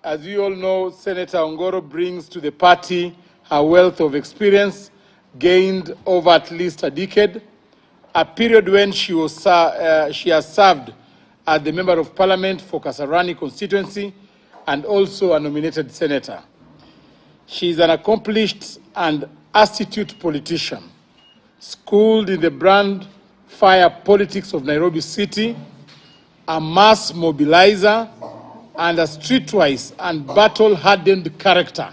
As you all know, Senator Ongoro brings to the party her wealth of experience gained over at least a decade, a period when she has served as the Member of Parliament for Kasarani constituency and also a nominated senator. She is an accomplished and astute politician, schooled in the brand fire politics of Nairobi City, a mass mobilizer, and a streetwise and battle-hardened character,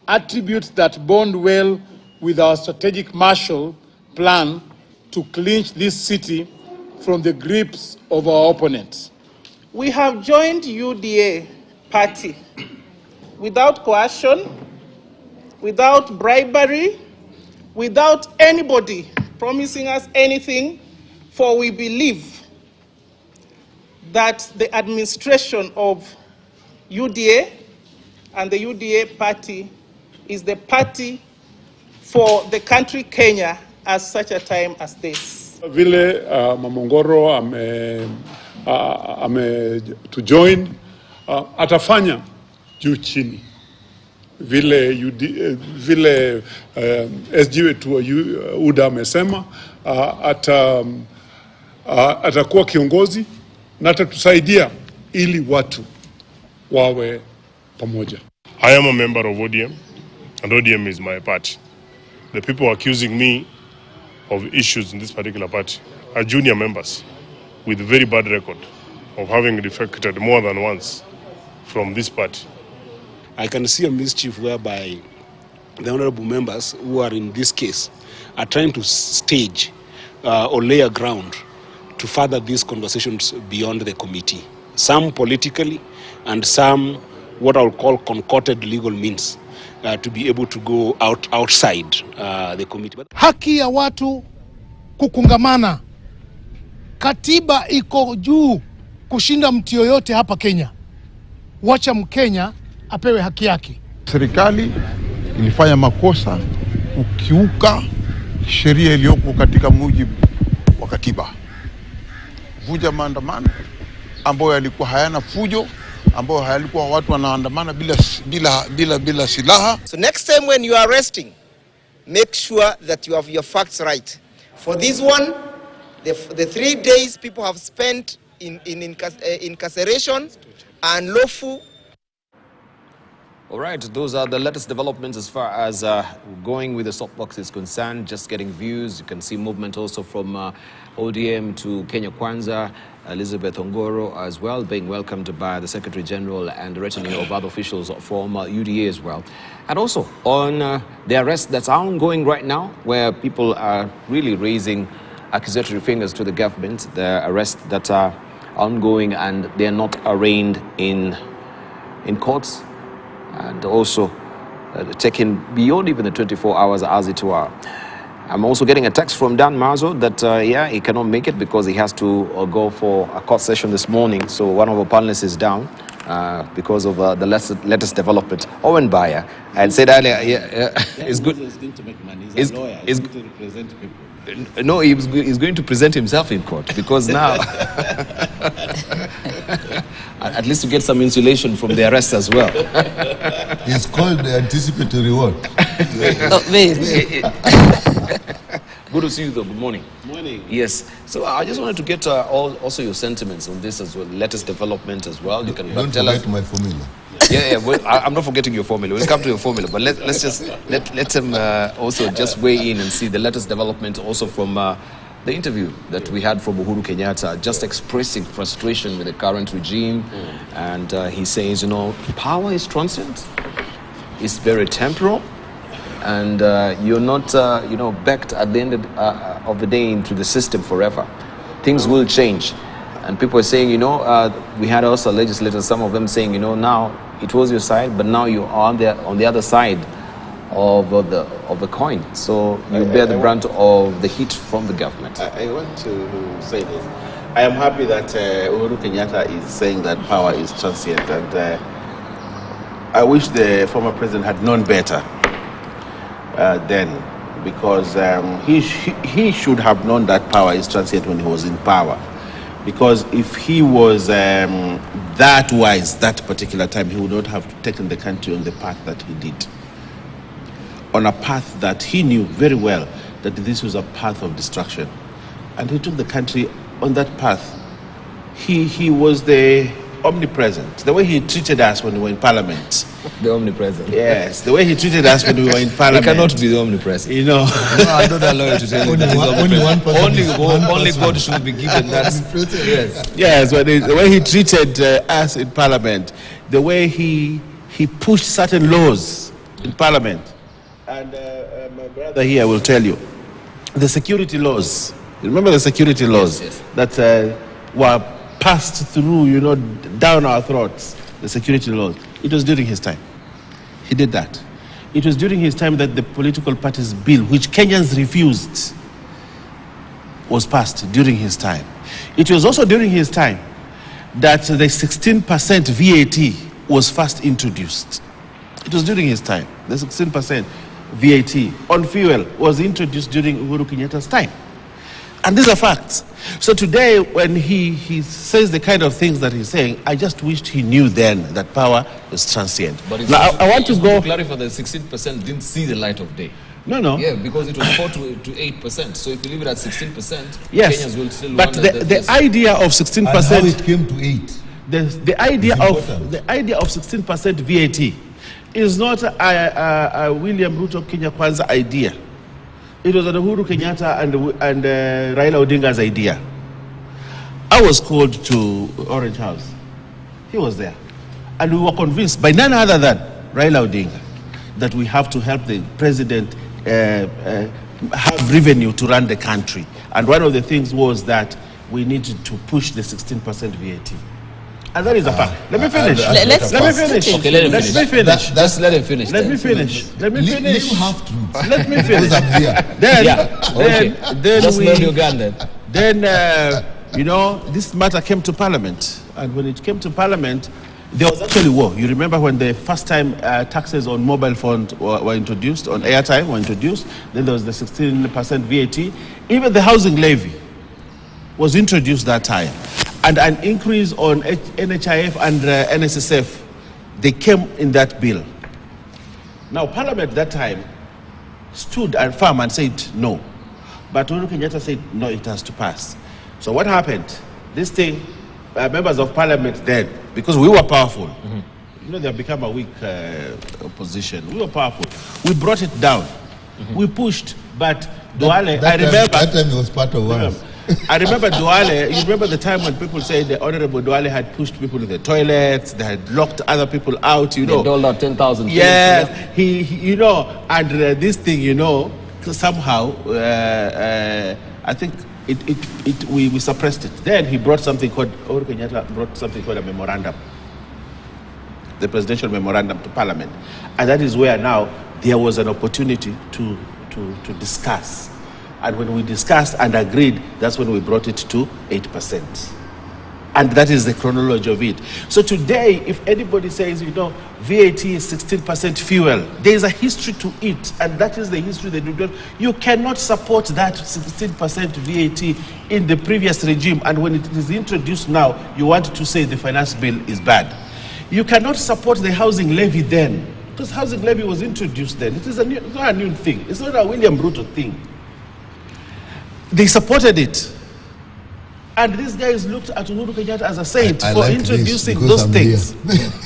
attributes that bond well with our strategic Marshall Plan to clinch this city from the grips of our opponents. We have joined UDA party without coercion, without bribery, without anybody promising us anything, for we believe that the administration of UDA and the UDA party is the party for the country Kenya at such a time as this. Vile Mama Ongoro to join atafanya juu chini vile SG wetu UDA amesema atakuwa kiongozi na atatusaidia ili watu wawe pamoja. I am a member of ODM and ODM is my party. The people accusing me of issues in this particular party are junior members with a very bad record of having defected more than once from this party. I can see a mischief whereby the honorable members who are in this case are trying to stage or lay a ground to further these conversations beyond the committee. Some politically and some what I would call concocted legal means to be able to go outside the committee. Haki ya watu kukungamana. Katiba iko juu kushinda mtu yoyote hapa Kenya. Wacha Mkenya apewe haki yake. Serikali ilifanya makosa ukiuka sheria iliyopo katika mujibu wa katiba. Vuja maandamano ambayo yalikuwa hayana fujo, ambayo hayalikuwa watu wanaandamana bila silaha. So next time when you are arresting, make sure that you have your facts right. For this one, the 3 days people have spent in incarceration and lawful. All right, those are the latest developments as far as going with the soapbox is concerned, just getting views. You can see movement also from ODM to Kenya Kwanza, Elizabeth Ongoro as well, being welcomed by the Secretary General and the retinue of other officials from UDA as well. And also on the arrest that's ongoing right now, where people are really raising accusatory fingers to the government, the arrests that are ongoing and they're not arraigned in courts, and also taken beyond even the 24 hours as it were. I'm also getting a text from Dan Mazo that, yeah, he cannot make it because he has to go for a court session this morning. So one of our panelists is down because of the latest development. Owen Bayer, I had said earlier, it's good. He's going to make money. He's a lawyer. He's going to represent people. No, he's going to present himself in court because now, at least to get some insulation from the arrest as well. It's called the anticipatory what? Good to see you though. Good morning. Morning. Yes. So I just wanted to get also your sentiments on this as well, latest development as well. You can Don't tell forget us. my formula. Yeah. Well, I'm not forgetting your formula. We'll come to your formula, but let's just let him also just weigh in and see the latest development also from the interview that we had from Uhuru Kenyatta, just expressing frustration with the current regime, and he says, power is transient, it's very temporal, and you're not, backed at the end of the day into the system forever. Things will change. And people are saying, we had also legislators, some of them saying, now it was your side, but now you are on the other side of the coin. So you bear the brunt of the heat from the government. I want to say this. I am happy that Uhuru Kenyatta is saying that power is transient, and I wish the former president had known better then, because he should have known that power is transient when he was in power. Because if he was that wise that particular time, he would not have taken the country on the path that he did. On a path that he knew very well that this was a path of destruction. And he took the country on that path. He was the omnipresent. The way he treated us when we were in Parliament. The omnipresent. Yes, the way he treated us when we were in Parliament. He cannot be the omnipresent. You know. No, I don't allow you to tell you that he's omnipresent. Only God should be given that. Yes. Yes, but the way he treated us in Parliament, the way he pushed certain laws in Parliament. And my brother here will tell you, the security laws. You remember the security laws? Yes. That were passed through, you know, down our throats. The security laws. It was during his time. He did that. It was during his time that the political parties bill, which Kenyans refused, was passed during his time. It was also during his time that the 16% VAT was first introduced. It was during his time. The 16% VAT on fuel was introduced during Uhuru Kenyatta's time. And these are facts. So today, when he says the kind of things that he's saying, I just wished he knew then that power is transient. But now, I want to go... To clarify, the 16% didn't see the light of day. No. Yeah, because it was 4 to 8%. So if you leave it at 16%, yes, Kenyans will still but the idea of 16%... And how it came to 8. The idea of 16% VAT is not a William Ruto Kenya Kwanza idea. It was an Uhuru Kenyatta and Raila Odinga's idea. I was called to Orange House. He was there. And we were convinced by none other than Raila Odinga that we have to help the president have revenue to run the country. And one of the things was that we needed to push the 16% VAT. And that is a fact. Let me finish. Let me finish. Okay, let him finish. Let me finish. Just let him finish. Let me finish. Let me finish. You have to. Let me finish. Then just load your gun then. Then, you know, this matter came to Parliament. And when it came to Parliament, there was actually war. You remember when the first time taxes on mobile phones were introduced, on airtime were introduced, then there was the 16% VAT. Even the housing levy was introduced that time. And an increase on NHIF and NSSF, they came in that bill. Now, Parliament at that time stood firm and said no. But Uhuru Kenyatta said, no, it has to pass. So what happened? This thing, members of Parliament then, because we were powerful, you know, they have become a weak opposition. We were powerful. We brought it down. We pushed, but Duale, I remember... That time it was part of us. I remember Duale, you remember the time when people say the Honorable Duale had pushed people in the toilets, they had locked other people out, you know. They doled out 10,000. Yeah, he you know, and this thing, you know, somehow, I think we suppressed it. Then he brought something called, Uhuru Kenyatta brought something called a memorandum, the presidential memorandum to Parliament. And that is where now there was an opportunity to discuss. And when we discussed and agreed, that's when we brought it to 8%. And that is the chronology of it. So today, if anybody says, you know, VAT is 16% fuel, there is a history to it, and that is the history that you don't. You cannot support that 16% VAT in the previous regime, and when it is introduced now, you want to say the finance bill is bad. You cannot support the housing levy then, because housing levy was introduced then. It's not a new thing. It's not a William Ruto thing. They supported it. And these guys looked at Uhuru Kenyatta as a saint for introducing those things.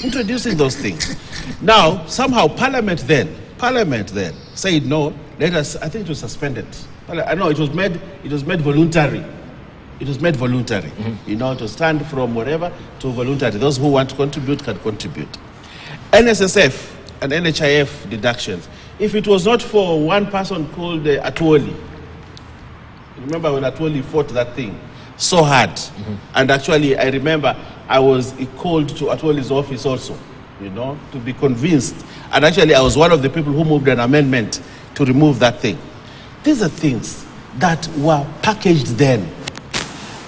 Introducing those things. Now, somehow Parliament then said no, let us, I think it was suspended. I know it was made voluntary. It was made voluntary, you know, to stand from whatever to voluntary. Those who want to contribute can contribute. NSSF and NHIF deductions. If it was not for one person called Atwoli, remember when Atwoli fought that thing so hard, and actually I remember I was called to Atwoli's office also, you know, to be convinced, and actually I was one of the people who moved an amendment to remove that thing. These are things that were packaged then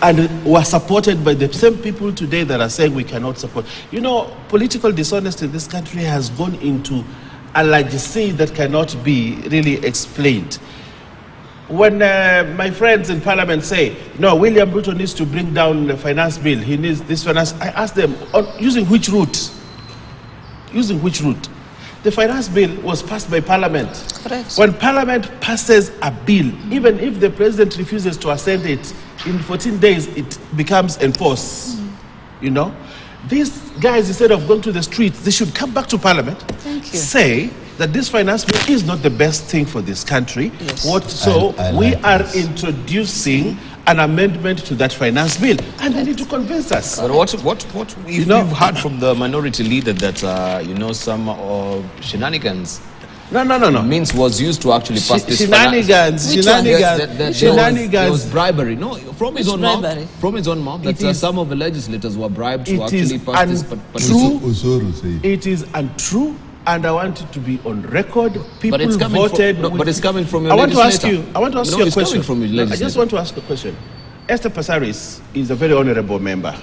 and were supported by the same people today that are saying we cannot support. You know, political dishonesty in this country has gone into a legacy that cannot be really explained. when my friends in Parliament say, no, William Ruto needs to bring down the finance bill, he needs this finance, I ask them, using which route? Using which route? The finance bill was passed by Parliament. Correct. When Parliament passes a bill, even if the President refuses to assent it, in 14 days it becomes enforced. You know? These guys, instead of going to the streets, they should come back to Parliament, say that this finance bill is not the best thing for this country. Yes. We are introducing an amendment to that finance bill, and they need to convince us. But what we've heard from the minority leader that some shenanigans. No. Means was used to actually pass this shenanigans. There was bribery. No, from his own mouth. From his own mouth. That some of the legislators were bribed to actually pass this. It is untrue, and I want it to be on record. People voted. But it's coming from your legislator. I want to ask you a question. I just want to ask a question. Esther Passaris is a very honorable member.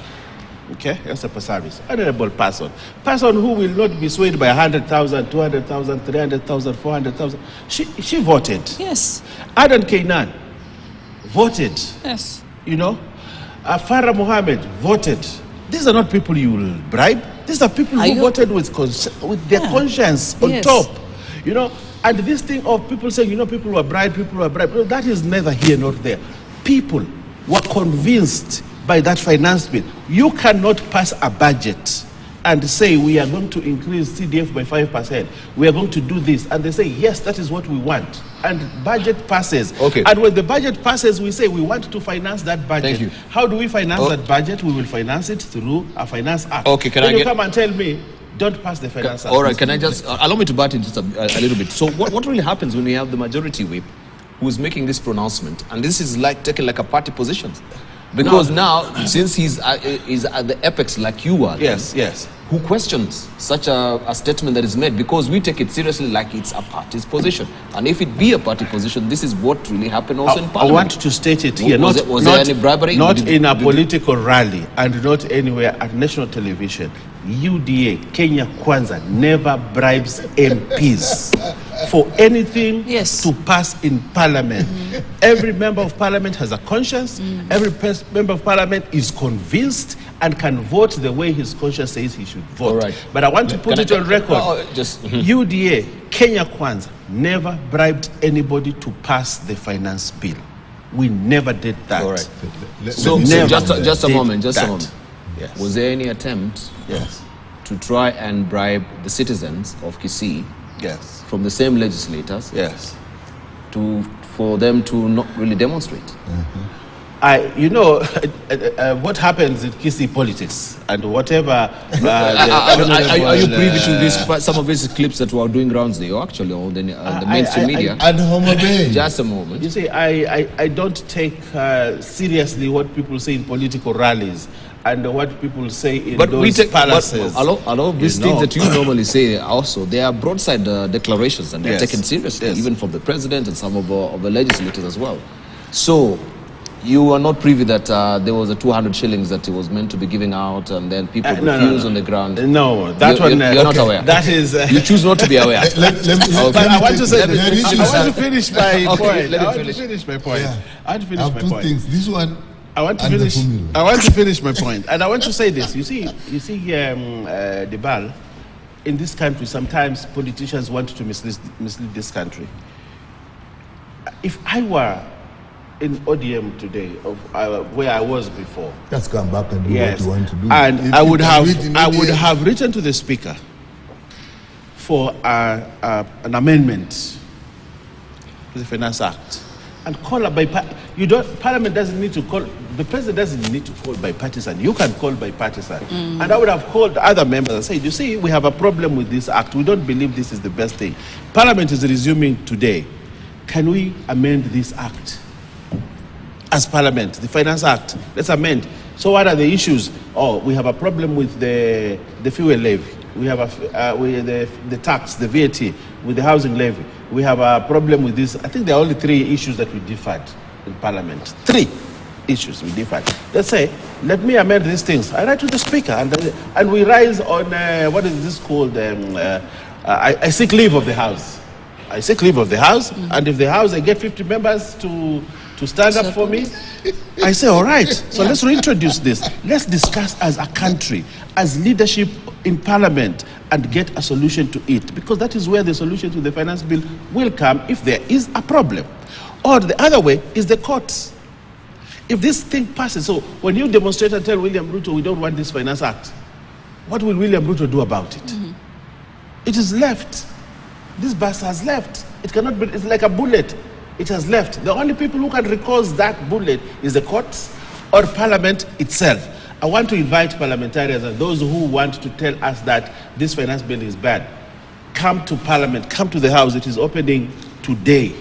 Okay, Esther Passaris, honorable person who will not be swayed by 100,000, 200,000, 300,000, 400,000. She voted. Yes. Adan Kainan voted. Yes. You know, Farah Mohammed voted. These are not people you will bribe. These are people who voted with their conscience on top. You know, and this thing of people saying, people were bribed, that is neither here nor there. People were convinced by that finance bill. You cannot pass a budget and say we are going to increase CDF by 5%. We are going to do this. And they say, yes, that is what we want. And budget passes. Okay. And when the budget passes, we say we want to finance that budget. Thank you. How do we finance that budget? We will finance it through a finance act. Okay, then you come and tell me, don't pass the finance act. All right, can I just, allow me to butt in just a little bit. So what really happens when we have the majority whip who is making this pronouncement, and this is like taking like a party position? Because now, since he's at the apex like you are, yes, who questions such a statement that is made? Because we take it seriously like it's a party's position. And if it be a party position, this is what really happened also in Parliament. I want to state it here. Was there any bribery? Not in a political rally and not anywhere at national television. UDA, Kenya Kwanza, never bribes MPs for anything to pass in Parliament. Every member of Parliament has a conscience. Every member of Parliament is convinced and can vote the way his conscience says he should vote. All right. But I want to put it on record. UDA, Kenya Kwanza, never bribed anybody to pass the finance bill. We never did that. All right. So just a moment. Yes. Was there any attempt to try and bribe the citizens of Kisii from the same legislators for them to not really demonstrate? What happens in Kisii politics and whatever. Are you privy to this? Some of these clips that were doing rounds there, actually, on the mainstream media. Just a moment. You see, I don't take seriously what people say in political rallies and what people say in those palaces. A lot of these things that you normally say also, they are broadside declarations, and they're taken seriously, even from the president and some of the legislators as well. So you are not privy that there was a 200 shillings that he was meant to be giving out, and then people refuse on the ground. No, that you're not aware. That is you choose not to be aware. But I want to say, I want to finish my point. I have two things. This one. I want to finish my point, and I want to say this. You see, Debal, in this country, sometimes politicians want to mislead this country. If I were in ODM today, where I was before, just come back and do what you want to do. And I would have written to the Speaker for an amendment to the Finance Act. And call up by Parliament doesn't need to call. The President doesn't need to call bipartisan. You can call bipartisan. And I would have called other members and said, you see, we have a problem with this act. We don't believe this is the best thing. Parliament is resuming today. Can we amend this act? As Parliament, the Finance Act, let's amend. So what are the issues? Oh, we have a problem with the fuel levy. We have the tax, the VAT, with the housing levy. We have a problem with this. I think there are only 3 issues that we differed in Parliament. 3 issues we differed. Let's say, let me amend these things. I write to the Speaker, and we rise on, what is this called? I seek leave of the House. I seek leave of the House, and if the House, I get 50 members to stand up for me, I say, all right, so let's reintroduce this. Let's discuss as a country, as leadership in Parliament, and get a solution to it, because that is where the solution to the finance bill will come if there is a problem. Or the other way is the courts. If this thing passes, so when you demonstrate and tell William Ruto, we don't want this Finance Act, what will William Ruto do about it? It is left. This bus has left. It cannot be, it's like a bullet. It has left. The only people who can recall that bullet is the courts or Parliament itself. I want to invite parliamentarians and those who want to tell us that this finance bill is bad. Come to Parliament, come to the House. It is opening today.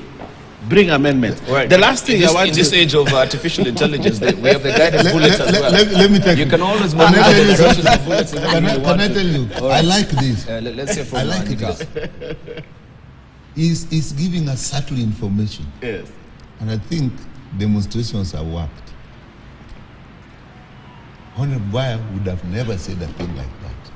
Bring amendments. Right. The last thing I want in this age of artificial intelligence, we have the guided bullets as well. Let me take You it. can always maneuver the directions of bullets. Can I tell you? All I right. like this. Let's say from I like Nika. this. He's giving us subtle information. Yes. And I think demonstrations have worked. Honorable Bayer would have never said a thing like that.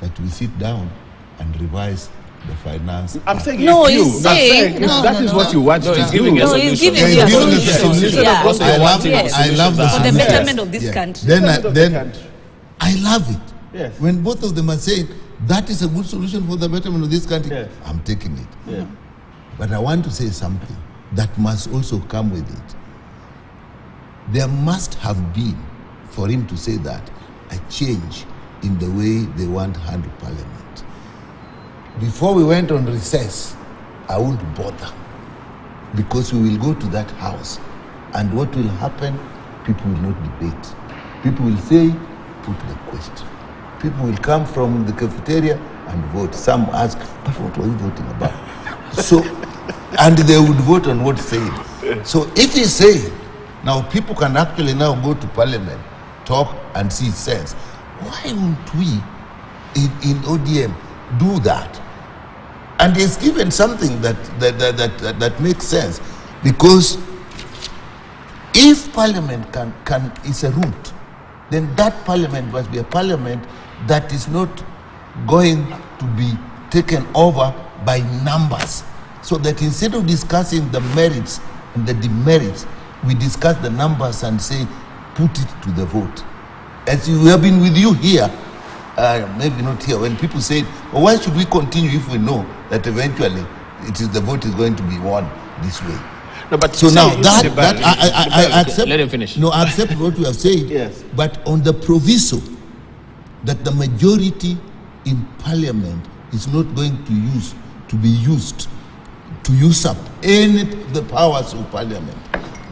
That we sit down and revise the finance. I'm saying No, if you, he's I'm saying- saying if no, that no, is no. what you want No, to he's do. giving you a No, he's solution. giving Yeah, you a he's giving us a solution. solution. Yeah. Also, I you love, want Yes. I love the For the solution. betterment of this Yeah. country. Then I love it. Yes. When both of them are saying that is a good solution for the betterment of this country, Yes. I'm taking it. Yeah. But I want to say something that must also come with it. There must have been, for him to say that, a change in the way they want to handle Parliament. Before we went on recess, I won't bother, because we will go to that house, and what will happen, people will not debate. People will say, put the question. People will come from the cafeteria and vote. Some ask, but what were you voting about? So, and they would vote on what's said. So if he said, now people can actually now go to Parliament, talk and see sense. Why won't we in ODM do that? And he's given something that makes sense, because if Parliament can is a route, then that Parliament must be a Parliament that is not going to be taken over by numbers. So that instead of discussing the merits and the demerits, we discuss the numbers and say, put it to the vote. As we have been with you here, maybe not here, when people say, well, why should we continue if we know that eventually the vote is going to be won this way? No, but So see, now you that see, I accept. Let him finish. No, I accept what you have said. Yes. But on the proviso that the majority in Parliament is not going to be used to usurp any the powers of Parliament.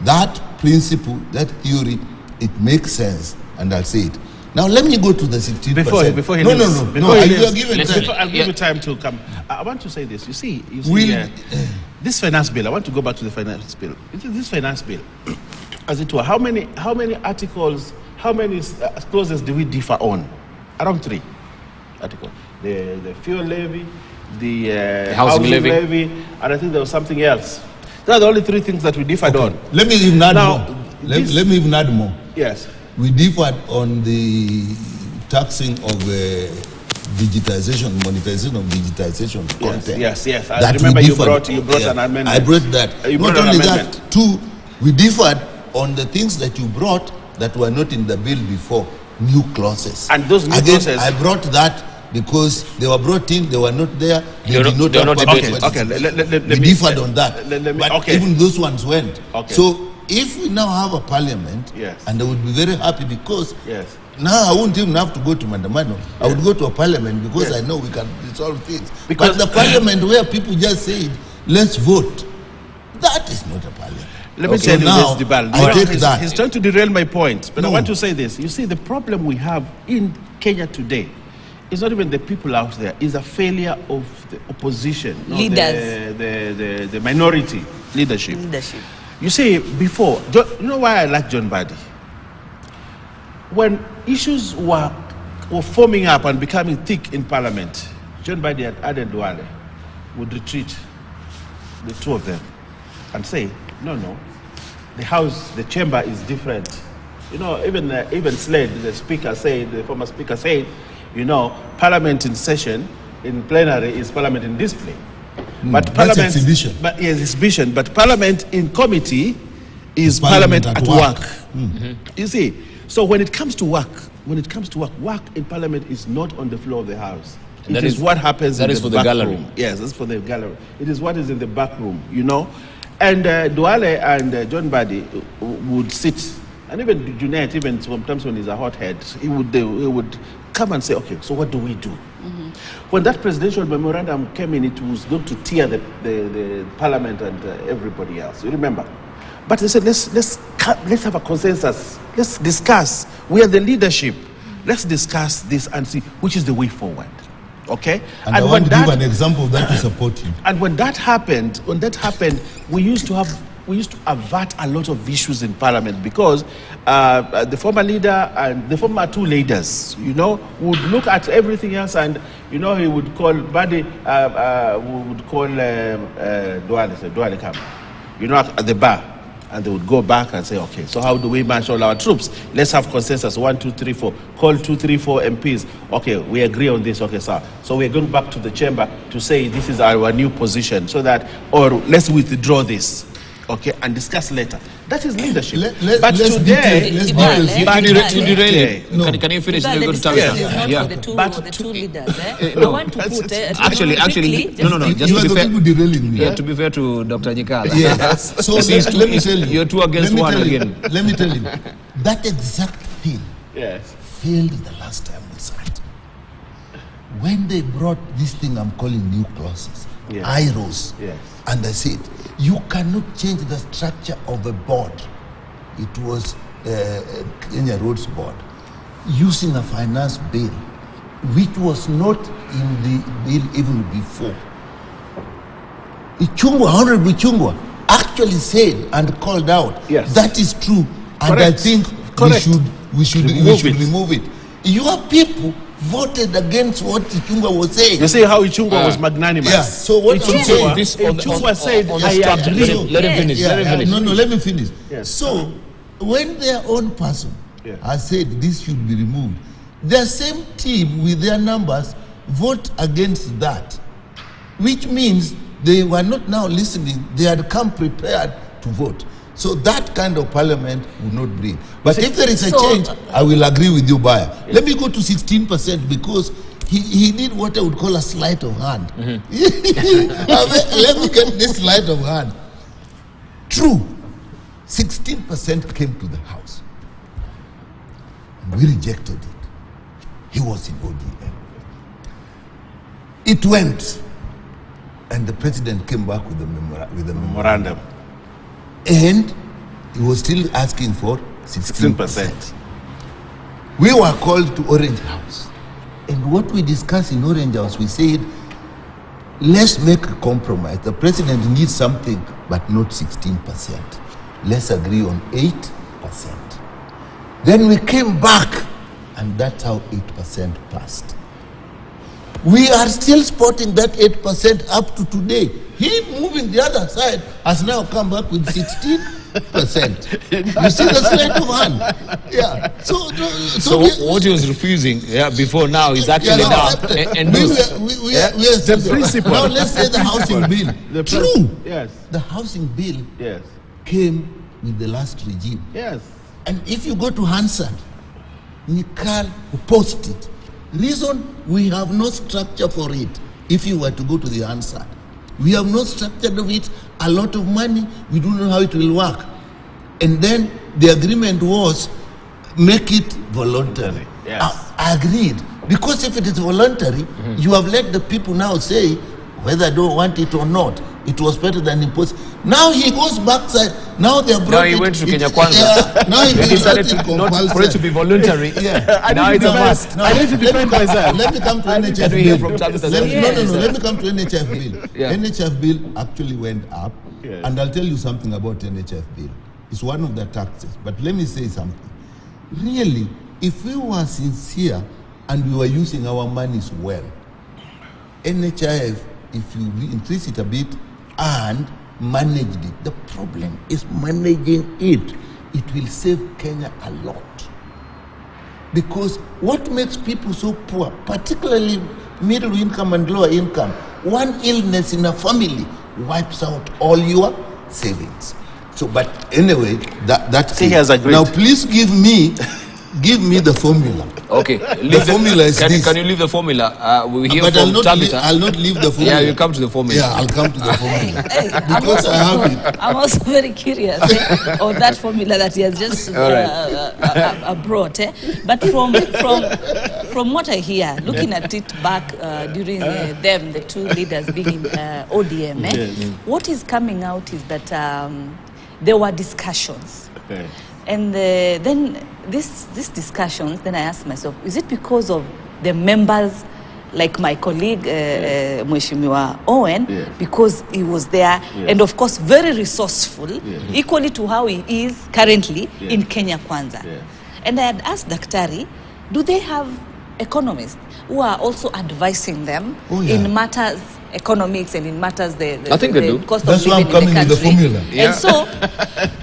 That principle, that theory, it makes sense, and I'll say it. Now let me go to the 16%. Before he no, leaves. no, no, Before no. he You leaves. are given Let's time. before- I'll give you time to come. I want to say this. You see, Will- this finance bill. I want to go back to the finance bill. This finance bill, as it were, how many articles, how many clauses do we differ on? Around 3 articles. The fuel levy, the housing levy. and I think there was something else. Those are the only 3 things that we differed on. Let me even add Now, more. this- Let me even add more. Yes. We differed on the taxing of digitization, monetization of digitization content. Yes. I That remember we you differed. brought an amendment. I brought that. You Not brought an only amendment. that, 2, we differed on the things that you brought that were not in the bill before, new clauses. And those new Again, clauses- I brought that because they were brought in, they were not there, they They're did not- not they're have not public debated. participation. let We me- differed on that. let me- But okay. even those ones went. Okay. So if we now have a parliament, Yes. and I would be very happy, because Yes. now I wouldn't even have to go to Mandamano. I would go to a parliament, because I know we can resolve things. Because- but the parliament where people just said, let's vote, that is not a parliament. Let me Okay, tell you now, this, Dibal. I take he's, that. he's trying to derail my point, but I No. want to say this. You see, the problem we have in Kenya today is not even the people out there, it's a failure of the opposition. Leaders. The minority leadership. You see, before, you know why I like John Badi? When issues were forming up and becoming thick in Parliament, John Badi and Aden Duale would retreat, the 2 of them, and say, no, the house, the chamber is different. You know, even Slade, the former speaker said, you know, Parliament in session, in plenary, is Parliament in display. But That's Parliament, exhibition. But yes, exhibition. But Parliament in committee is Parliament Parliament at at work. work. You see, so when it comes to work, work in Parliament is not on the floor of the House. It is what happens in the back room. Yes, that's for the gallery. It is what is in the back room, you know. And Duale and John Badi would sit, and even Junet, even sometimes when he's a hothead, he would come and say, okay, so what do we do? When that presidential memorandum came in, it was going to tear the Parliament and everybody else. You remember? But they said, let's have a consensus. Let's discuss. We are the leadership. Let's discuss this and see which is the way forward. Okay? And I want to give an example that to support you. And when that happened, we used to avert a lot of issues in Parliament because the former leader and the former two leaders, you know, would look at everything else, and you know, he would call Badi, would call Duale come, you know, at the bar. And they would go back and say, okay, so how do we marshal our troops? Let's have consensus, 1, 2, 3, 4. Call 2, 3, 4 MPs. Okay, we agree on this, okay, sir. So we're going back to the chamber to say this is our new position, so that, or let's withdraw this, okay, and discuss later. That is leadership. But today, can you finish? Go to Tabitha. Yeah. The two leaders. I No. want to put Actually, no. Just You are the people derailing me. to be fair to Dr. Nyikala. Yes. So let me tell you. You're two against one again. Let me tell you. That exact thing yes, failed the last time we sat. When they brought this thing I'm calling new clauses, Yes. I rose Yes. and I said, you cannot change the structure of a board. It was Kenya Roads Board, using a finance bill, which was not in the bill even before. Honorable Ichungwa actually said and called out, Yes. that is true, and Correct. I think Correct. we should remove it. Your people voted against what Ichungwa was saying. you see how Ichungwa was magnanimous. Yeah. So what I'm saying, Ichungwa said, on I structure. agree. Let him finish. Let him finish. No, let me finish. Yes. So, when their own person Yeah. has said this should be removed, the same team with their numbers vote against that, which means they were not now listening, they had come prepared to vote. So that kind of parliament would not bring. But if there is a change, I will agree with you, Bayer. Yes. Let me go to 16% because he did what I would call a sleight of hand. Let me get this sleight of hand. True, 16% came to the House. And we rejected it. He was in ODM. It went, and the president came back with the memorandum. And he was still asking for 16%. We were called to Orange House. And what we discussed in Orange House, we said, let's make a compromise. The president needs something, but not 16%. Let's agree on 8%. Then we came back, and that's how 8% passed. We are still supporting that 8% up to today. He moving the other side has now come back with 16%. You see the sleight of hand? Yeah. So what he was refusing before now is actually now endorsed. We are the principle. Now let's say the housing bill. True. Yes. The housing bill Yes. came with the last regime. Yes. And if you go to Hansard, Nikal opposed it. Reason, we have no structure for it. If you were to go to the Hansard, we have no structure of it, a lot of money, we don't know how it will work. And then the agreement was make it voluntary. Yes. I agreed. Because if it is voluntary, you have let the people now say whether they don't want it or not. It was better than imposed. Now he goes backside. Now they are brought. Now he went to Kenya Kwanza. Now he decided not for it to be voluntary. Now it's a must. I need to defend myself. Let me come to NHF bill. Let me come to NHF bill. Yeah. NHF bill actually went up, Yes. and I'll tell you something about NHF bill. It's one of the taxes. But let me say something. Really, if we were sincere and we were using our monies well, NHIF, if you increase it a bit and managed it, the problem is managing it. It will save Kenya a lot. Because what makes people so poor, particularly middle income and lower income, one illness in a family wipes out all your savings. So, but anyway, that's he has agreed. Now, please give me the formula. Okay. The formula is this. Can you leave the formula? We hear But from I'll not leave the formula. Yeah, you come to the formula. Yeah, I'll come to the formula. Because I have it. I'm also very curious on that formula that he has just brought. But from what I hear, looking at it back during the two leaders being in ODM, what is coming out is that there were discussions. Okay. And then these discussions, then I asked myself, is it because of the members, like my colleague Mheshimiwa Owen, because he was there, and of course very resourceful, equally to how he is currently in Kenya Kwanza. And I had asked Daktari, do they have economists who are also advising them in matters economics and in matters I think they do. Cost That's of why I'm living in coming the with the country. formula. And so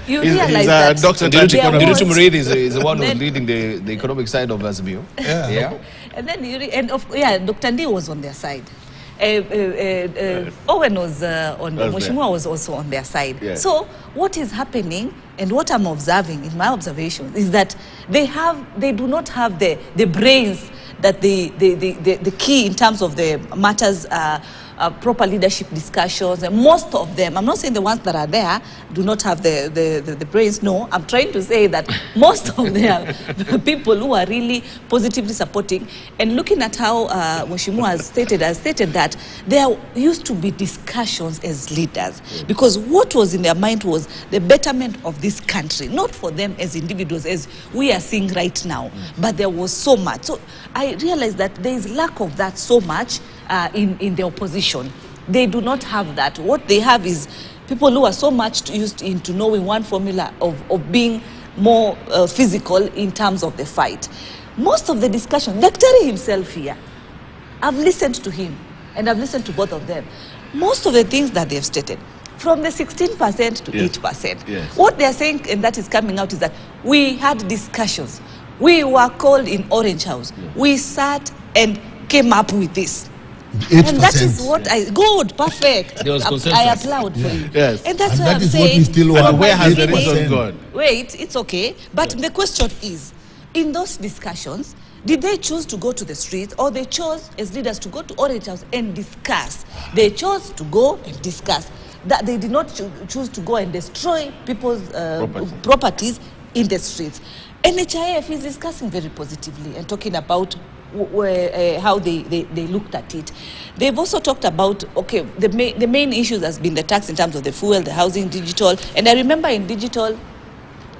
you realize that Dr. Dirutu Muridi is the one who's leading the economic side of Azimio. And then Dr. Ndi was on their side. Owen was Mheshimiwa was also on their side. So what is happening and what I'm observing in my observations is that they do not have the brains that the key in terms of the matters proper leadership discussions, and most of them, I'm not saying the ones that are there do not have the brains, no, I'm trying to say that most of them people who are really positively supporting, and looking at how Mheshimiwa has stated that there used to be discussions as leaders, because what was in their mind was the betterment of this country, not for them as individuals as we are seeing right now, but there was so much. So I realized that there is lack of that so much in the opposition. They do not have that. What they have is people who are so much used into knowing one formula of being more physical in terms of the fight. Most of the discussion, Daktari himself here, I've listened to him and I've listened to both of them. Most of the things that they've stated, from the 16% to 8%, what they're saying, and that is coming out, is that we had discussions. We were called in Orange House. We sat and came up with this. 8%. And that is what good, perfect. There was consensus. I applaud for you. Yes. And that's And why that I'm is saying, what we still want. And where has the 8%. reason gone? wait, it's okay. But the question is, in those discussions, did they choose to go to the streets, or they chose as leaders to go to Orange House and discuss? They chose to go and discuss. That they did not choose to go and destroy people's properties in the streets. NHIF is discussing very positively and talking about how they looked at it. They've also talked about, okay, the main issues has been the tax in terms of the fuel, the housing, digital. And I remember in digital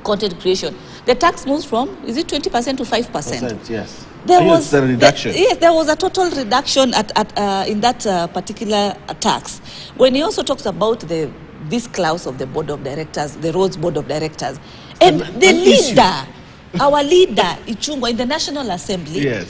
content creation, the tax moves from, is it 20% to 5%? Yes. There was a reduction. Yes, there was a total reduction in that particular tax. When he also talks about this clause of the board of directors, the roads board of directors, and the leader, our leader, Ichungwa, in the National Assembly,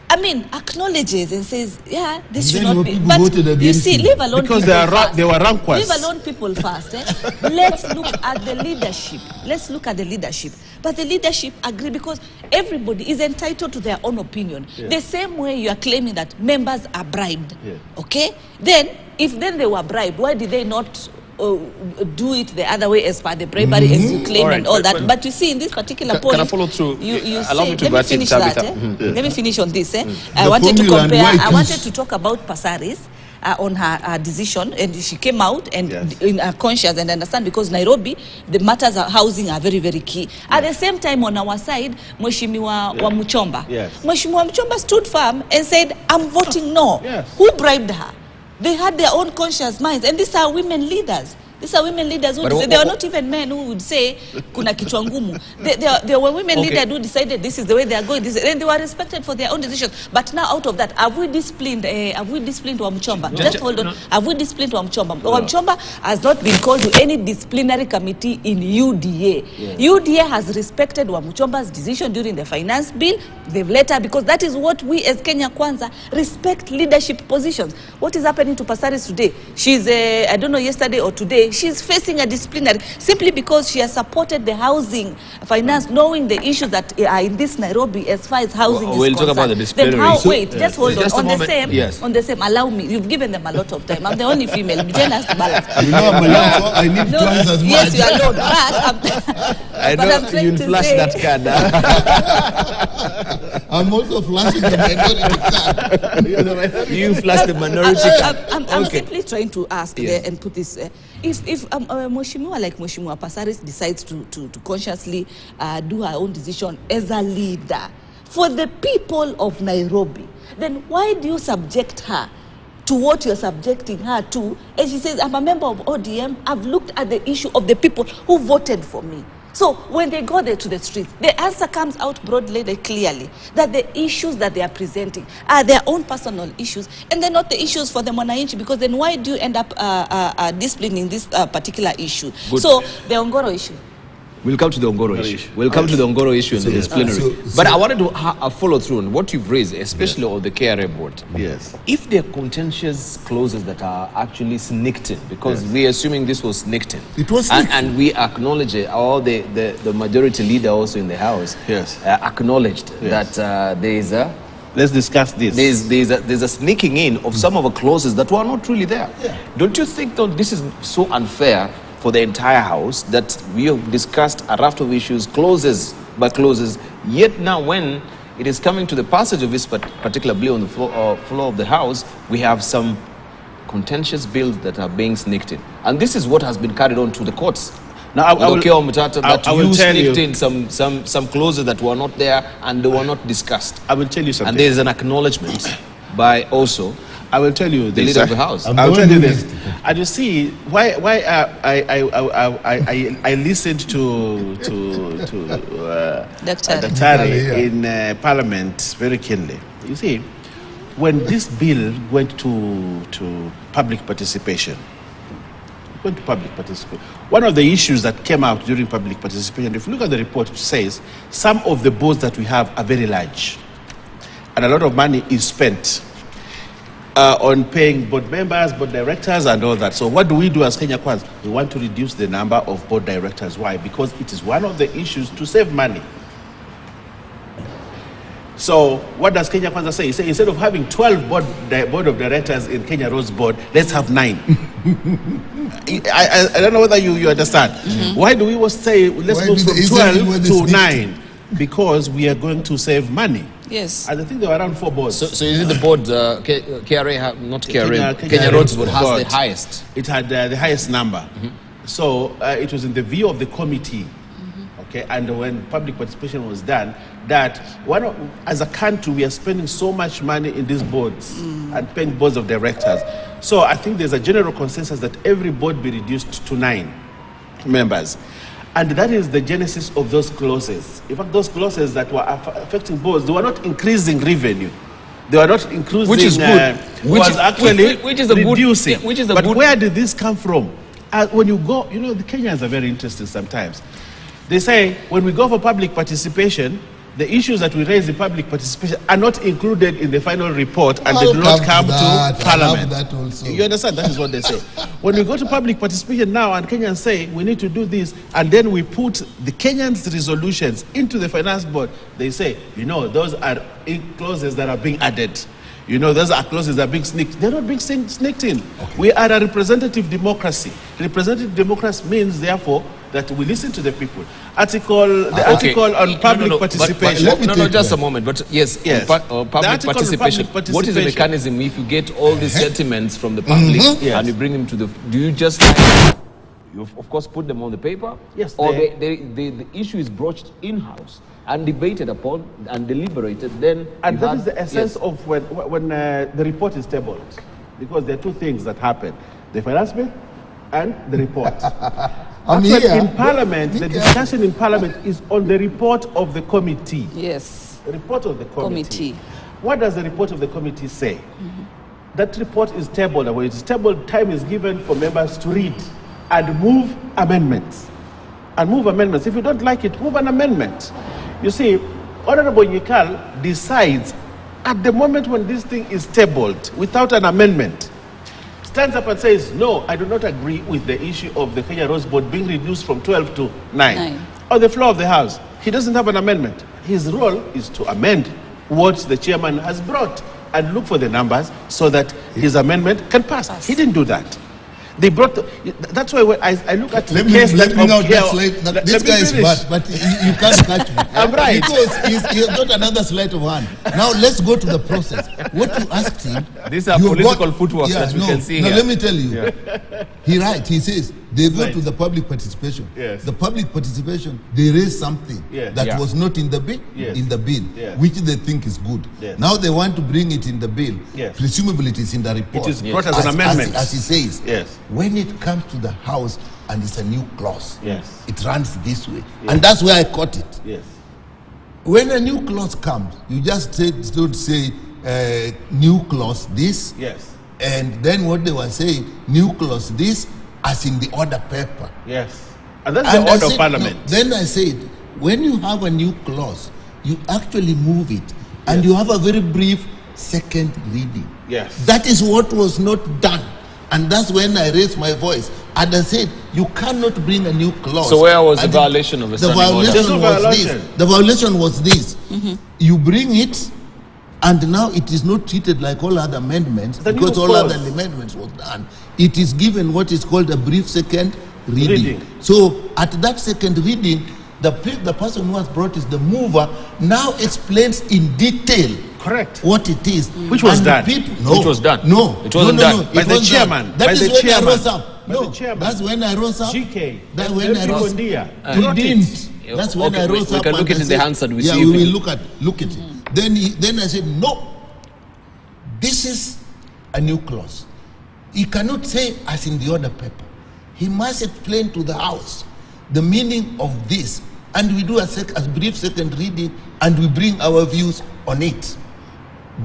I mean, acknowledges and says, yeah, this should not be. But you see, leave alone because people first. they were ranquers. Leave alone people first. Let's look at the leadership. Let's look at the leadership. But the leadership agree, because everybody is entitled to their own opinion. The same way you are claiming that members are bribed. Okay? Then, if they were bribed, why did they not do it the other way as per the bribery as you claim and all that? But you see, in this particular point, can I follow through? You Allow say, me to let me finish that. Let me finish on this. I wanted to compare. I wanted to talk about Pasaris on her decision, and she came out and in her conscience and understand, because Nairobi, the matters of housing are very, very key. At the same time, on our side, Mheshimiwa wa Muchomba, Mheshimiwa Muchomba stood firm and said, I'm voting no. Who bribed her? They had their own conscious minds, and these are women leaders. These are women leaders who say, they are not even men who would say kuna kichwa ngumu. They were women leaders who decided this is the way they are going. And they were respected for their own decisions. But now, out of that, have we disciplined Wamchomba? Just hold on. Have we disciplined Wamchomba? Wamchomba has not been called to any disciplinary committee in UDA. UDA has respected Wamchomba's decision during the finance bill. They've let her, because that is what we as Kenya Kwanza respect, leadership positions. What is happening to Pasaris today? She's, I don't know, yesterday or today, she's facing a disciplinary simply because she has supported the housing finance, knowing the issues that are in this Nairobi as far as housing is concerned. We'll talk about the disciplinary. Then how, wait, just hold on. On the same, yes. on the same, allow me. You've given them a lot of time. I'm the only female. Jen has to balance. You know I'm allowed, so I need twice as much. Yes, you are allowed. I know you'll flash that card. I'm also flashing the minority card. You flash the minority card. I'm simply trying to ask there and put this. If Mheshimiwa like Mheshimiwa Pasaris decides to consciously do her own decision as a leader for the people of Nairobi, then why do you subject her to what you're subjecting her to? And she says, I'm a member of ODM. I've looked at the issue of the people who voted for me. So when they go there to the streets, the answer comes out broadly, clearly, that the issues that they are presenting are their own personal issues, and they're not the issues for the Mwananchi, because then why do you end up disciplining this particular issue? Good. So the Ongoro issue. We'll come to the Ongoro issue. We'll come to the Ongoro issue in the disciplinary. But I wanted to follow through on what you've raised, especially on the KRA board. Yes. If there are contentious clauses that are actually sneaked in, because we're assuming this was sneaked in. It was sneaked in. And we acknowledge it, all the majority leader also in the House acknowledged that there is a... Let's discuss this. There's a sneaking in of some of the clauses that were not really there. Yeah. Don't you think that this is so unfair for the entire House that we have discussed a raft of issues, clauses by clauses, yet now when it is coming to the passage of this particular bill on the floor of the House, we have some contentious bills that are being sneaked in. And this is what has been carried on to the courts. Now, I will tell you sneaked in some clauses that were not there and they were not discussed. I will tell you something. And there is an acknowledgement by also I will tell you the this, leader of the House. I will tell you this. And you see, why I listened to Daktari in Parliament very keenly. You see, when this bill went to public participation, one of the issues that came out during public participation, if you look at the report, it says some of the boards that we have are very large, and a lot of money is spent on paying board members, board directors, and all that. So what do we do as Kenya Kwanza? We want to reduce the number of board directors. Why? Because it is one of the issues to save money. So what does Kenya Kwanza say? He says instead of having 12 board of directors in Kenya Roads Board, let's have 9. I don't know whether you understand. Mm-hmm. Why do we always say let's move from 12 to 9? Because we are going to save money. Yes. And I think there were around 4 boards. So is it the board, KRA, not KRA, Kenya Roads Board has the highest? It had the highest number. Mm-hmm. So it was in the view of the committee, okay, and when public participation was done, that as a country, we are spending so much money in these boards and paying boards of directors. So I think there's a general consensus that every board be reduced to 9 members. And that is the genesis of those clauses. In fact, those clauses that were affecting boards, they were not increasing revenue. They were not increasing... Which is good. Which is reducing. But good... where did this come from? When you go... You know, the Kenyans are very interesting sometimes. They say, when we go for public participation, the issues that we raise in public participation are not included in the final report and they do not come to Parliament. That also. You understand? That is what they say. When we go to public participation now and Kenyans say we need to do this, and then we put the Kenyans' resolutions into the finance board, they say, you know, those are clauses that are being added. You know, those are clauses that are being sneaked. They're not being sneaked in. Okay. We are a representative democracy. Representative democracy means, therefore, that we listen to the people. Article on public participation. Just a moment. But yes. Public participation. What is the mechanism if you get all these sentiments from the public and you bring them to the... Do you just... You, of course, put them on the paper? Yes. Or the issue is broached in-house and debated upon and deliberated, then... And that is the essence of when the report is tabled. Because there are 2 things that happen. The finance bill and the report. In Parliament, the discussion in Parliament is on the report of the committee. Yes. The report of the committee. What does the report of the committee say? That report is tabled. When it is tabled, time is given for members to read and move amendments. If you don't like it, move an amendment. You see, Honorable Nyikal decides at the moment when this thing is tabled without an amendment. stands up and says, no, I do not agree with the issue of the Kenya Roads Board being reduced from 12 to 9. On the floor of the House, he doesn't have an amendment. His role is to amend what the chairman has brought and look for the numbers so that his amendment can pass. He didn't do that. They brought that's why when I look at the case let me out that slide. This guy is bad, but you can't catch me. I'm right. Because he's got another sleight of hand. Now let's go to the process. What you asked him... These are political footwork that we can see here. Let me tell you. He says, they go to the public participation. Yes. The public participation, they raise something that was not in the bill, which they think is good. Now they want to bring it in the bill. Presumably it is in the report. It is brought as an amendment. As he says. Yes. When it comes to the House and it's a new clause, it runs this way. And that's where I caught it. Yes. When a new clause comes, you just don't say new clause this. Yes. And then what they were saying, new clause this, as in the order paper. Yes. And that's the order of parliament. No, then I said, when you have a new clause, you actually move it. And you have a very brief second reading. Yes. That is what was not done. And that's when I raised my voice. And I said, you cannot bring a new clause. So where was the violation of a standing order? The violation was this. You bring it, and now it is not treated like all other amendments, because all other amendments was done. It is given what is called a brief second reading. So at that second reading, the person who has brought is the mover, now explains in detail what it is. Which was done. Which was done. No. It wasn't done. By the chairman. That is when I rose up. No, that's when I rose up. GK. That's when I rose up. He didn't. That's when I rose up. We can look it in the Hansard. Yeah, we will look at it. Then I said, no. This is a new clause. He cannot say as in the order paper. He must explain to the House the meaning of this. And we do a brief second reading and we bring our views on it.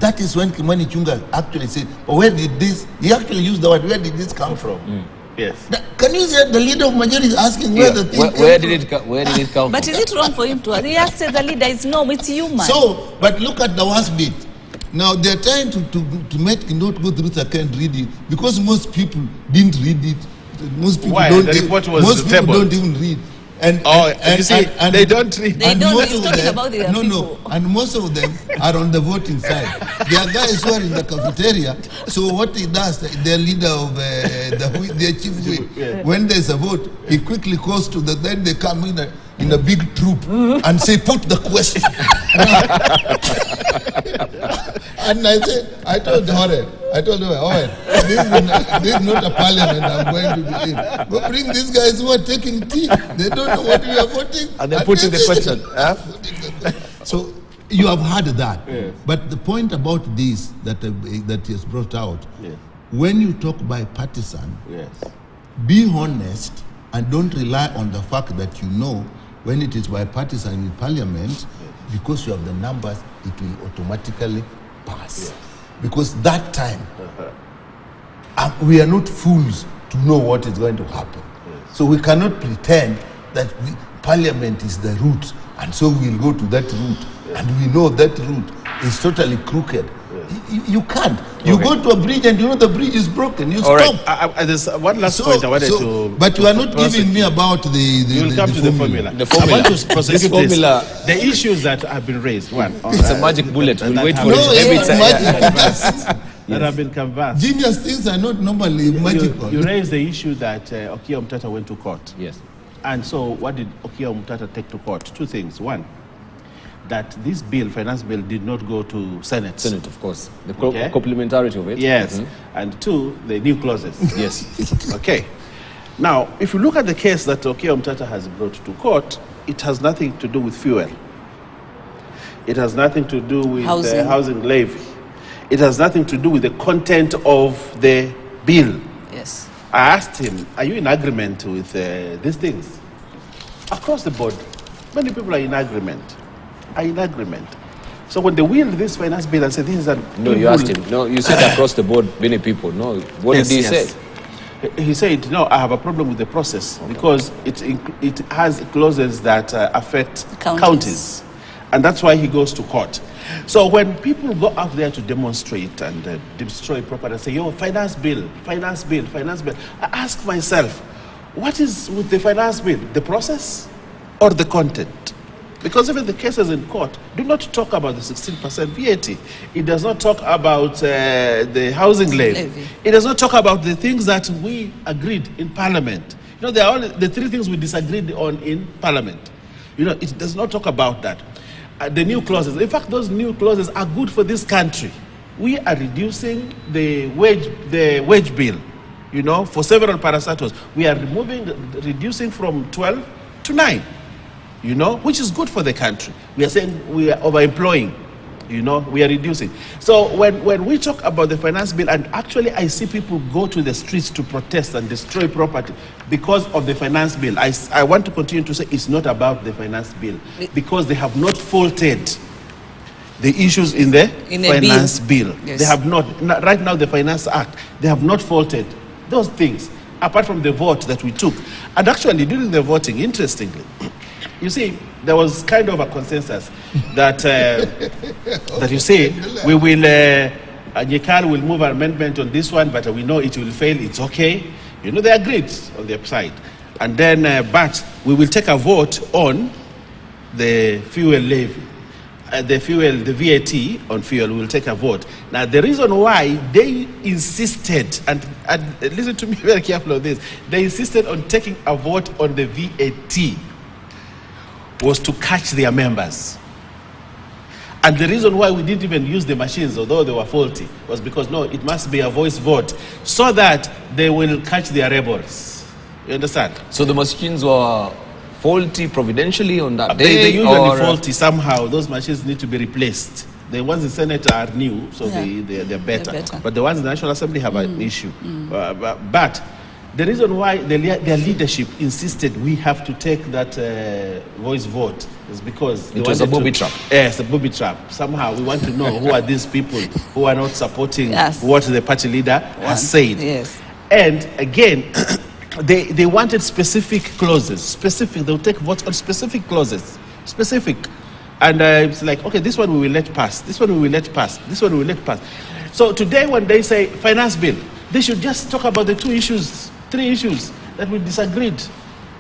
That is when Kimani Chunga actually said, but where did this, he actually used the word, where did this come from? Yes. Can you say the leader of majority is asking where the thing where did it come from? But is it wrong for him to ask? He asked the leader, it's no, it's human. So, but look at the worst bit. Now they're trying to make not go through second reading because most people didn't read it. Most people don't even read. And you see, they don't read. They don't. He's talking about the people. And most of them are on the voting side. There are guys who are in the cafeteria. So what he does, the leader of their chief whip, when there's a vote, he quickly goes to then they come in a big troop and say, put the question. And I told her, this is not a parliament I'm going to be in. But bring these guys who are taking tea. They don't know what we are voting. And they're putting the question. So you have heard that. Yes. But the point about this that is brought out, when you talk bipartisan, be honest and don't rely on the fact that you know when it is bipartisan in parliament, because you have the numbers, it will automatically pass. Because that time, we are not fools to know what is going to happen. So we cannot pretend that parliament is the route, and so we'll go to that route, and we know that route is totally crooked. You can't. You go to a bridge and you know the bridge is broken. You stop. Right. There's one last point I wanted to... But you are not giving me about You'll come to the formula. I want to prosecute this. The issues that have been raised. One. It's a magic bullet. We'll wait for it. That have been canvassed. Genius things are not normally magical. You raised the issue that Okiya Omtata went to court. Yes. And so what did Okiya Omtata take to court? Two things. One, that this bill, finance bill, did not go to Senate. Senate, of course. The complementarity of it. Yes. And two, the new clauses. Yes. Okay. Now, if you look at the case that Okiya Omtata has brought to court, it has nothing to do with fuel. It has nothing to do with the housing levy. It has nothing to do with the content of the bill. Yes. I asked him, are you in agreement with these things? Across the board, many people are in agreement. So when they wheeled this finance bill and said this is a... No, you asked him. No, you said across the board, many people. No, what did he say? He said, no, I have a problem with the process because it has clauses that affect counties. And that's why he goes to court. So when people go out there to demonstrate and destroy property and say, yo, finance bill, finance bill, finance bill, I ask myself, what is with the finance bill? The process or the content? Because even the cases in court do not talk about the 16% VAT. It does not talk about the housing levy. It does not talk about the things that we agreed in Parliament. You know, there are only the 3 things we disagreed on in Parliament. You know, it does not talk about that. The new clauses, in fact, those new clauses are good for this country. We are reducing the wage bill, you know, for several parastatals. We are reducing from 12 to 9, you know, which is good for the country. We are saying we are overemploying, you know, we are reducing. So when we talk about the finance bill, and actually I see people go to the streets to protest and destroy property because of the finance bill, I want to continue to say it's not about the finance bill, because they have not faulted the issues in the finance bill. Yes. They have not, right now the Finance Act, they have not faulted those things, apart from the vote that we took. And actually during the voting, interestingly, you see, there was kind of a consensus that that you say we will, Nyekal will move an amendment on this one, but we know it will fail. It's okay. You know, they agreed on their side, and then but we will take a vote on the fuel levy, the VAT on fuel. We will take a vote. Now, the reason why they insisted, and listen to me very carefully on this, they insisted on taking a vote on the VAT was to catch their members. And the reason why we didn't even use the machines, although they were faulty, was because, no, it must be a voice vote, so that they will catch their rebels. You understand? So the machines were faulty providentially on that day? They're usually faulty somehow. Those machines need to be replaced. The ones in Senate are new, so they're better. But the ones in the National Assembly have an issue. But the reason why their leadership insisted we have to take that voice vote is because it was a booby trap. Yes, a booby trap. Somehow we want to know who are these people who are not supporting what the party leader has said. Yes. And again, they wanted specific clauses. Specific. They'll take votes on specific clauses. Specific. And it's like, okay, this one we will let pass. This one we will let pass. This one we will let pass. So today when they say finance bill, they should just talk about the 3 issues that we disagreed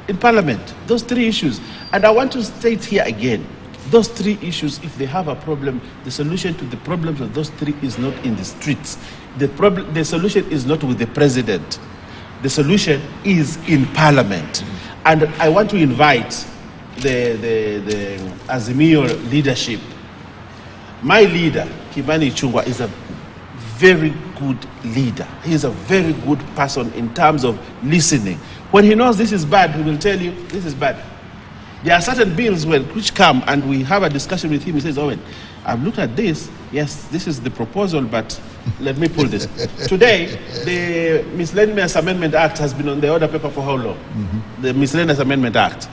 in Parliament. Those 3 issues. And I want to state here again, those 3 issues, if they have a problem, the solution to the problems of those 3 is not in the streets. The solution is not with the president. The solution is in Parliament. And I want to invite the Azimio leadership. My leader, Kimani Ichung'wah, is a very good leader. He is a very good person in terms of listening. When he knows this is bad, he will tell you this is bad. There are certain bills which come and we have a discussion with him. He says, Owen, I've looked at this. Yes, this is the proposal, but let me pull this. Today, the Miscellaneous Amendment Act has been on the order paper for how long? The Miscellaneous Amendment Act.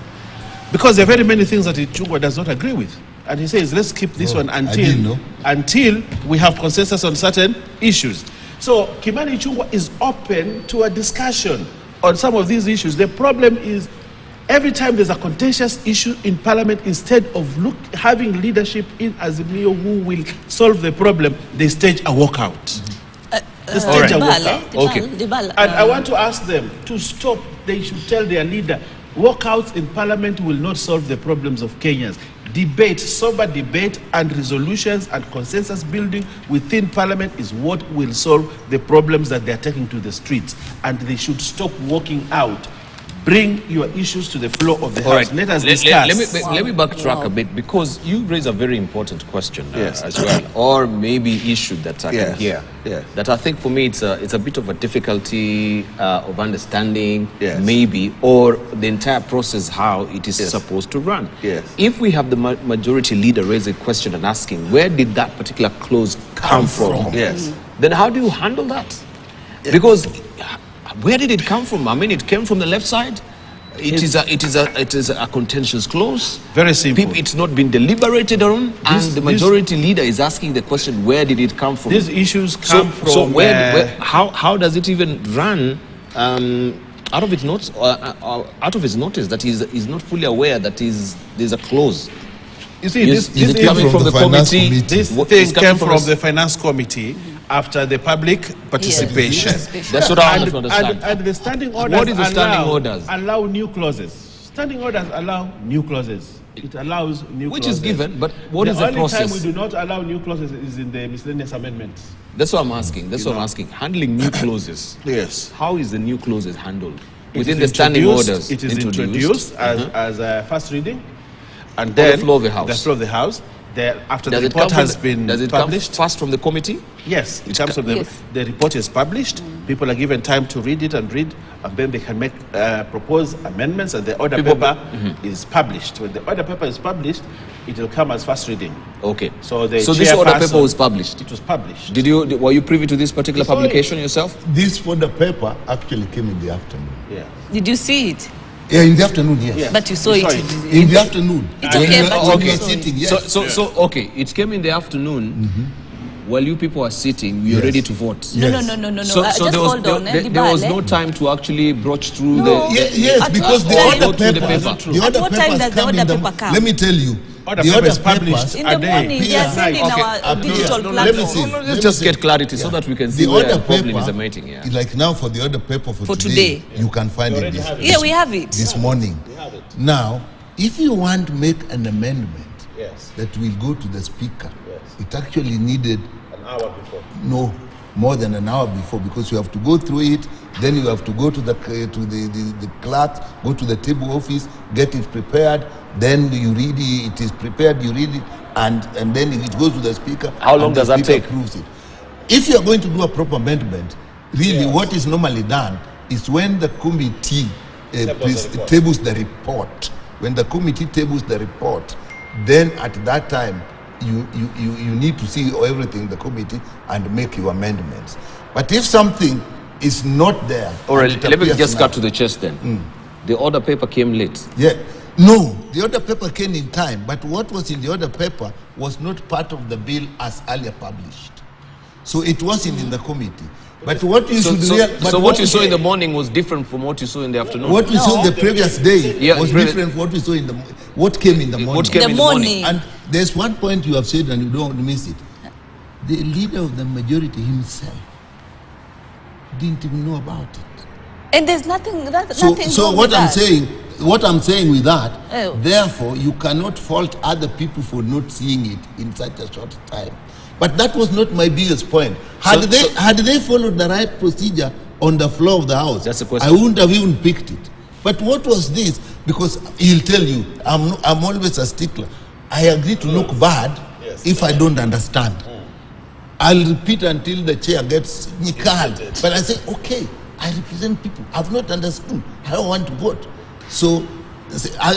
Because there are very many things that Ichung'wah does not agree with. And he says, let's keep this one until we have consensus on certain issues. So Kimani Ichung'wah is open to a discussion on some of these issues. The problem is, every time there's a contentious issue in Parliament, instead of having leadership in Azimio who will solve the problem, they stage a walkout. They stage a walkout. Okay. And I want to ask them to stop. They should tell their leader, walkouts in Parliament will not solve the problems of Kenyans. Debate, sober debate and resolutions and consensus building within Parliament is what will solve the problems that they are taking to the streets. And they should stop walking out. Bring your issues to the floor of the House. Right. Let us discuss. Let me backtrack a bit, because you raise a very important question as well, or maybe issue that I can hear. That I think for me it's a bit of a difficulty of understanding, maybe, or the entire process how it is supposed to run. If we have the majority leader raise a question and asking, where did that particular clause come from? Then how do you handle that? Because where did it come from? I mean, it came from the left side. It is a contentious clause. Very simple. It's not been deliberated on, and the majority leader is asking the question: where did it come from? These issues come from. So how does it even run out of its notice that he's not fully aware that there's a clause? You see, Is this it coming from the committee? This What thing is coming came from the- the finance committee after the public participation. Yes. That's what I want to understand. And the standing orders What is the standing orders? allow new clauses. Standing orders allow new clauses. It allows new Which clauses. is given, but what is the only time process? we do not allow new clauses is in the miscellaneous amendments. That's what I'm asking. That's what I'm asking. Handling new clauses. Yes. How is the new clauses handled? It Within is the standing introduced- orders. It is introduced as a first reading, and then the floor of the House. The floor of the House. After Does the it report come has from been Does it published, come first from the committee? yes, it comes from the report is published. People are given time to read it and then they can make propose amendments, and the order paper is published. When the order paper is published, it will come as first reading. Okay. So this order paper was published. It was published. Were you privy to this particular publication yourself? This order paper actually came in the afternoon. Yeah. Did you see it? Yeah, in the afternoon, yes. Yeah. But you saw it. In the afternoon. It's okay, but when you you are saw it. sitting, yes. So okay, it came in the afternoon. While you people are sitting, we are ready to vote. No, Yes. no. So Just there was, hold on. there was no time to actually broach through No. Yes, At because what the time- order Go through the papers, paper. the At order what time papers does the come in order the. paper come? Let me tell you, Order the paper order is published papers. In a the day. morning, they are sending our digital Let me platform. see. Let's just get clarity so that we can see The where order the problem paper, is emanating. Yeah. like now for the order paper for For today, today. you can find it Yeah, we have it. this morning. Now, if you want to make an amendment Yes. that will go to the speaker, Yes. it actually needed An hour before. no more than an hour before, because you have to go through it, then you have to go to the clerk, go to the table office, get it prepared, then you read it, it is prepared, you read it, and then it goes to the speaker. How long and the does that speaker take? approves it. If you are going to do a proper amendment, really what is normally done is when the committee tables the report. When the committee tables the report, then at that time you need to see everything the committee and make your amendments. But if something is not there, All right, and it let me appears just now- cut to the chase then. The order paper came late. Yeah. No, the order paper came in time, but what was in the order paper was not part of the bill as earlier published. So it wasn't in the committee. But what you should So what you saw in the morning was different from what you saw in the afternoon. what we saw the previous day Yeah, was previous- different from what we saw in the what came in the morning. What came The in the morning. morning. And there's one point you have said and you don't miss it. The leader of the majority himself didn't even know about it. And there's nothing So wrong what with I'm that. saying, with that, Oh. therefore you cannot fault other people for not seeing it in such a short time. But that was not my biggest point. Had they followed the right procedure on the floor of the House, That's the question. I wouldn't have even picked it. But what was this? Because he'll tell you, I'm always a stickler. I agree to look bad if I don't understand. I'll repeat until the chair gets nyikal. But I say, okay, I represent people. I've not understood. I don't want to vote. So,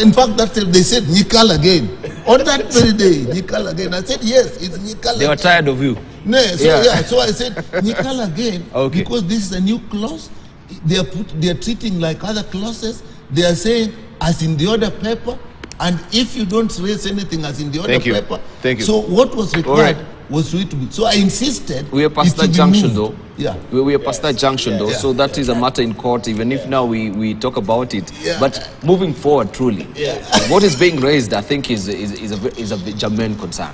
in fact, they said nyikal again. On that very day, nyikal again. I said, yes, it's nyikal again. They were tired of you. No, so I said nyikal again Okay. because this is a new clause. They are treating like other clauses. They are saying as in the order paper, and if you don't raise anything as in the order Thank you. paper, Thank you. so what was All required right. was for it to be. So I insisted. We are past it to that be junction, moved. though. Yeah. We are past that junction, though. Yeah. So that is a matter in court, even if now we talk about it. Yeah. But moving forward, truly, what is being raised, I think, is a germane concern.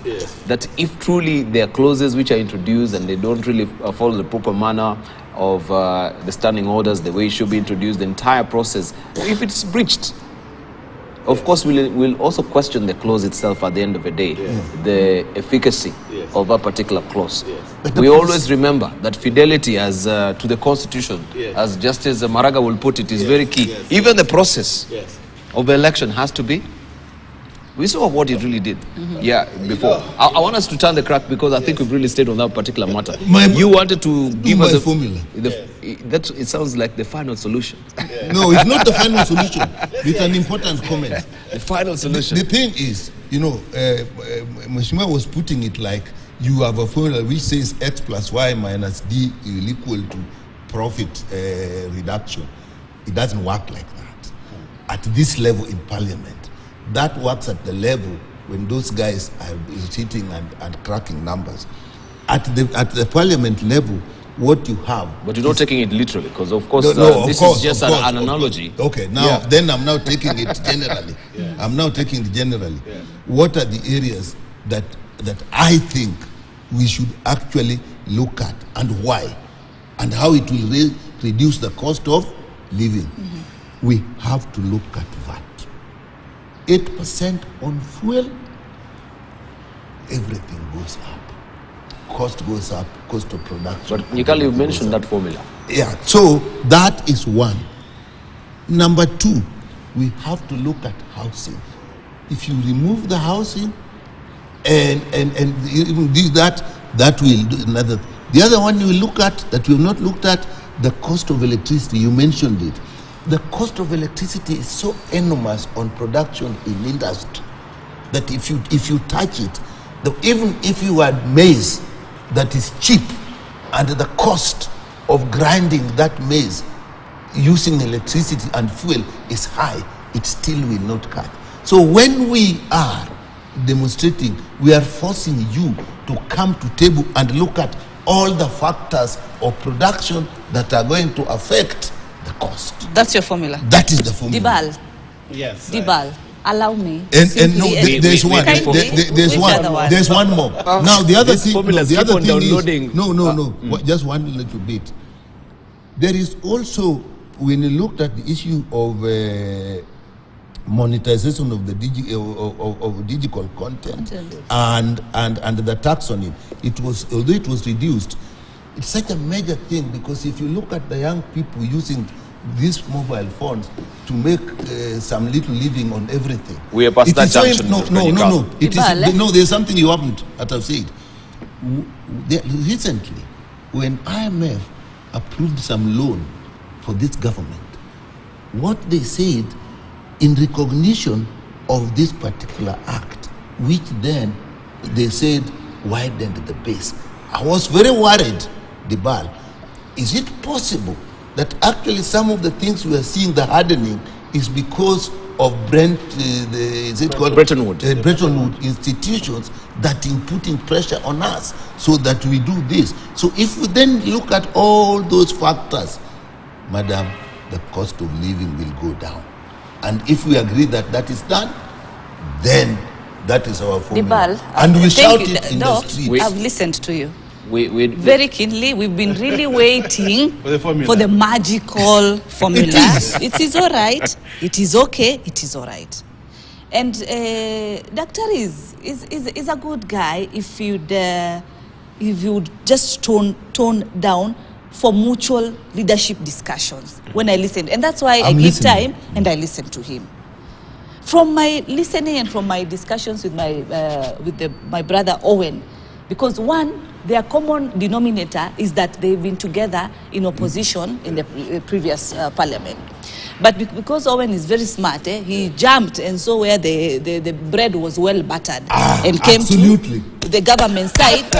That if truly there are clauses which are introduced and they don't really follow the proper manner of the standing orders, the way it should be introduced, the entire process, if it's breached, of course, we'll also question the clause itself at the end of the day, the efficacy of a particular clause. We always remember that fidelity as to the Constitution, as Justice Maraga will put it, is very key. Even the process of the election has to be. We saw what it really did. Before. I want us to turn the crack because I think we've really stayed on that particular matter. You wanted to give us my a formula. It sounds like the final solution. No, it's not the final solution. It's an important comment. The final solution. The thing is, Mheshimiwa was putting it like you have a formula which says X plus Y minus D is equal to profit reduction. It doesn't work like that. At this level in Parliament, that works at the level when those guys are sitting and cracking numbers. At the Parliament level, what you have. But you're not taking it literally, because of course this is just an analogy. Okay, now then I'm now taking it generally. I'm now taking it generally. What are the areas that I think we should actually look at, and why, and how it will reduce the cost of living? We have to look at VAT. 8% on fuel, everything goes up. Cost goes up, cost of production. But Nyikali, you mentioned that formula. Yeah, so that is one. Number two, we have to look at housing. If you remove the housing and even do that will do another. The other one you will look at, that we have not looked at, the cost of electricity. You mentioned it. The cost of electricity is so enormous on production in industry that if you touch it, even if you had maize that is cheap, and the cost of grinding that maize using electricity and fuel is high, it still will not cut. So when we are demonstrating, we are forcing you to come to table and look at all the factors of production that are going to affect the cost. That's your formula. That is the formula. Dibal. Yes. Dibal. Allow me. And no, there's one. There's one more. Now the other thing. The other thing is no. Just one little bit. There is also, when you looked at the issue of monetization of the digital content and the tax on it, it was, although it was reduced, it's such a major thing, because if you look at the young people using these mobile phones to make some little living on everything. We are past that junction. No. It is, no, there's something you haven't said. Recently, when IMF approved some loan for this government, what they said, in recognition of this particular act, which then they said widened the base. I was very worried, Dibal. Is it possible that actually some of the things we are seeing, the hardening, is because of Bretton Woods institutions that are putting pressure on us so that we do this? So if we then look at all those factors, madam, the cost of living will go down. And if we agree that that is done, then that is our formula. Dibal, and we shout it in the streets. I've listened to you. Very keenly. We've been really waiting for the magical formula. It is all right. It is okay. It is all right. And Dr. is a good guy if you'd just tone down for mutual leadership discussions when I listened. And that's why I give time and I listen to him. From my listening and from my discussions with my brother Owen, because one, their common denominator is that they've been together in opposition in the previous parliament. But because Owen is very smart, he jumped and saw where the bread was well buttered and came to the government side.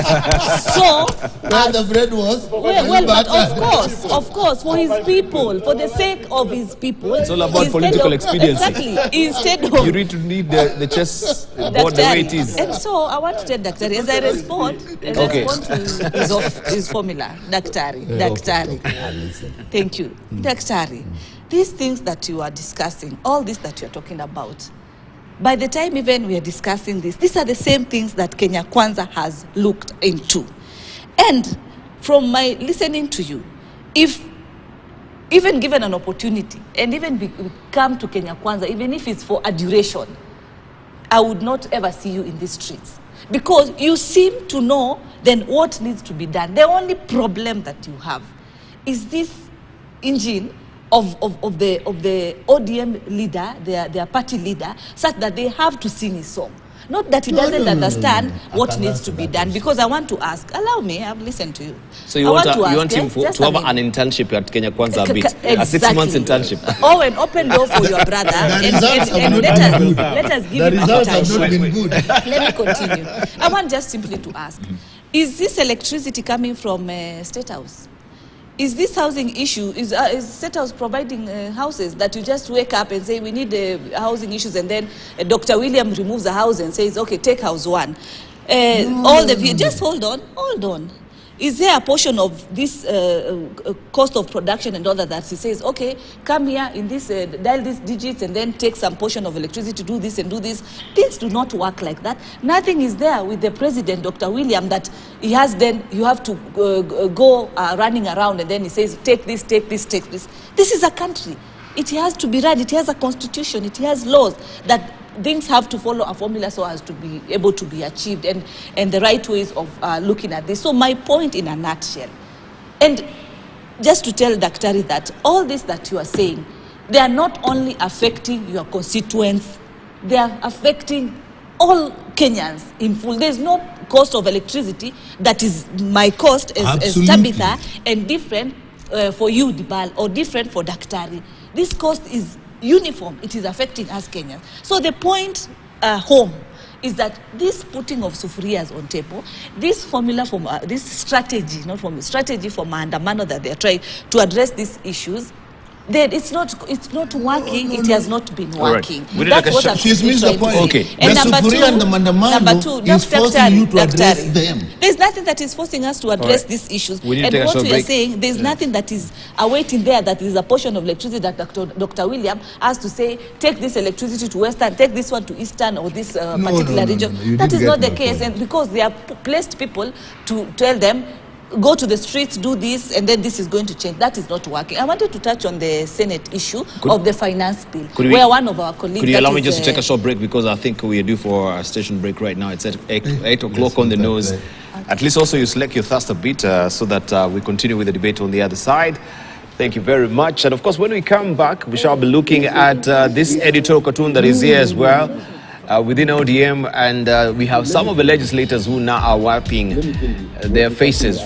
So where the bread was well, but of course, for his people, for the sake of his people. It's all about political expediency. Exactly. Instead of you need to need the chess board the way it is. And so I want to tell Daktari, as I respond to his formula, Daktari. Thank you, Daktari. These things that you are discussing, all this that you are talking about, by the time even we are discussing this, these are the same things that Kenya Kwanza has looked into. And from my listening to you, if even given an opportunity, and even we come to Kenya Kwanza, even if it's for a duration, I would not ever see you in these streets. Because you seem to know then what needs to be done. The only problem that you have is this engine of the ODM leader, their party leader, such that they have to sing his song. Not that he doesn't understand what needs to be done. Because I want to ask, allow me, I've listened to you. So you want him to have an internship at Kenya Kwanza a bit, exactly. A 6 months internship. Oh, an open door for your brother. and let us give him a time. Let me continue. I want just simply to ask, is this electricity coming from State House? Is this housing issue, is State House providing houses that you just wake up and say, we need housing issues, and then Dr. William removes the house and says, okay, take house one. Just hold on. Is there a portion of this cost of production and all that he says, okay, come here in this, dial these digits and then take some portion of electricity, do this and do this? Things do not work like that. Nothing is there with the president, Dr. William, that he has then, you have to go running around and then he says, take this, take this, take this. This is a country. It has to be run. It has a constitution. It has laws that things have to follow a formula so as to be able to be achieved, and the right ways of looking at this. So my point in a nutshell, and just to tell Daktari that all this that you are saying, they are not only affecting your constituents, they are affecting all Kenyans in full. There's no cost of electricity that is my cost as Tabitha and different for you, Dibal, or different for Daktari. This cost is uniform. It is affecting us Kenyans. So the point home is that this putting of sufurias on table, this formula from this strategy, not from strategy for maandamano that they are trying to address these issues, then it's not working. It has not been working. Right. That's what I'm She's missed the point. Okay. And number two, is forcing you to address them. There's nothing that is forcing us to address these issues. And what we are saying, there's nothing that is awaiting there that is a portion of electricity that Dr. William has to say, take this electricity to Western, take this one to Eastern or this particular region. That is not the case. And because they have placed people to tell them, go to the streets, do this, and then this is going to change. That is not working. I wanted to touch on the Senate issue of the finance bill, where one of our colleagues... Could you allow me just to take a short break, because I think we are due for a station break right now. It's at 8 o'clock on the nose. Okay. At least also you select your thirst a bit so that we continue with the debate on the other side. Thank you very much. And of course, when we come back, we shall be looking at this editorial cartoon that is here as well. Within ODM, and we have some of the legislators who now are wiping their faces